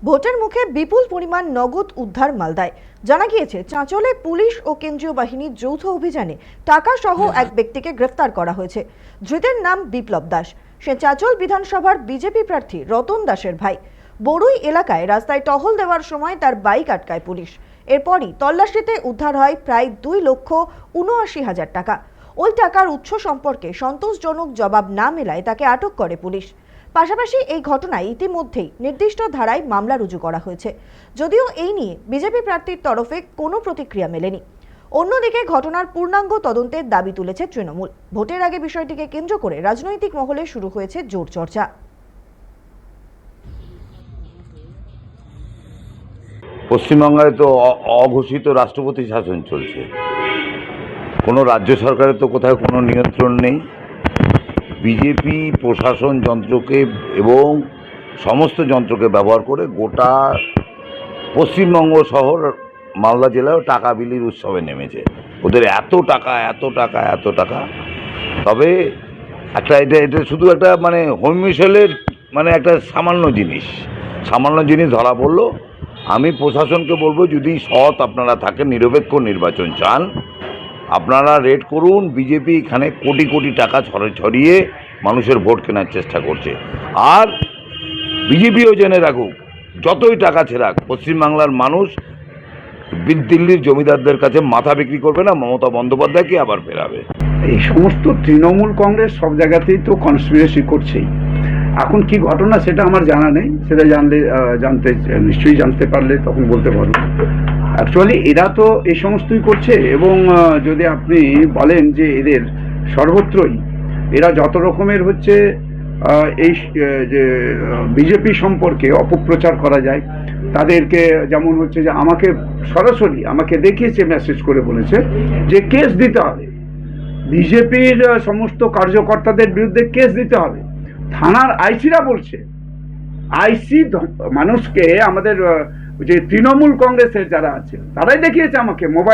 ভোটের মুখে বিপুল পরিমাণ নগদ উদ্ধার মালদায়। জানা গিয়েছে, চাঁচলে পুলিশ ও কেন্দ্রীয় বাহিনীর যৌথ অভিযানে টাকা সহ এক ব্যক্তিকে গ্রেফতার করা হয়েছে। ধৃতের নাম বিপ্লব দাস। সে চাঁচল বিধানসভার বিজেপি প্রার্থী রতন দাসের ভাই। বড়ুই এলাকায় রাস্তায় টহল দেওয়ার সময় তার বাইক আটকায় পুলিশ। এরপরই তল্লাশিতে উদ্ধার হয় প্রায় 2,79,000 টাকা। ওই টাকার উৎস সম্পর্কে সন্তোষজনক জবাব না মেলায় তাকে আটক করে পুলিশ। পাশাপাশি এই ঘটনায় ইতিমধ্যেই নির্দিষ্ট ধারায় মামলা রুজু করা হয়েছে, যদিও এই নিয়ে বিজেপি প্রার্থীর তরফে কোনো প্রতিক্রিয়া মেলেনি। অন্যদিকে ঘটনার পূর্ণাঙ্গ তদন্তের দাবি তুলেছে তৃণমূল। ভোটের আগে বিষয়টিকে কেন্দ্র করে রাজনৈতিক মহলে শুরু হয়েছে জোর চর্চা। পশ্চিমবঙ্গে তো অঘোষিত রাষ্ট্রপতি শাসন চলছে। কোনো রাজ্য সরকারের তো কোথাও কোনো নিয়ন্ত্রণ নেই। বিজেপি প্রশাসন যন্ত্রকে এবং সমস্ত যন্ত্রকে ব্যবহার করে গোটা পশ্চিমবঙ্গ শহর মালদা জেলায় টাকা বিলির উৎসবে নেমেছে। ওদের এত টাকা এত টাকা এত টাকা। তবে এটা শুধু একটা হোম মিশেলের একটা সামান্য জিনিস ধরা পড়লো। আমি প্রশাসনকে বলবো, যদি সৎ আপনারা থাকেন, নিরপেক্ষ নির্বাচন চান, আপনারা রেড করুন। বিজেপি এখানে কোটি কোটি টাকা ছড়িয়ে মানুষের ভোট কেনার চেষ্টা করছে। আর বিজেপিও জেনে রাখুক, যতই টাকা ছেড়াক, পশ্চিমবাংলার মানুষ দিল্লির জমিদারদের কাছে মাথা বিক্রি করবে না। মমতা বন্দ্যোপাধ্যায়কে আবার ফেরাবে। এই সমস্ত তৃণমূল কংগ্রেস সব জায়গাতেই তো কনস্পিরেসি করছেই। এখন কি ঘটনা সেটা আমার জানা নেই, সেটা নিশ্চয়ই জানতে পারলে তখন বলতে পারবো। অ্যাকচুয়ালি এরা তো এই সমস্তই করছে, এবং যদি আপনি বলেন যে এদের সর্বত্রই এরা যত রকমের এই যে বিজেপি সম্পর্কে অপপ্রচার করা যায়, তাদেরকে যেমন যে আমাকে সরাসরি দেখিয়েছে, মেসেজ করে বলেছে যে কেস দিতে হবে, বিজেপির সমস্ত কার্যকর্তাদের বিরুদ্ধে কেস দিতে হবে। থানার আইসিরা বলছে, আইসি মানুষকে, আমাদের যে তৃণমূল কংগ্রেসের যারা আছে তারাই দেখিয়েছে আমাকে মোবাইল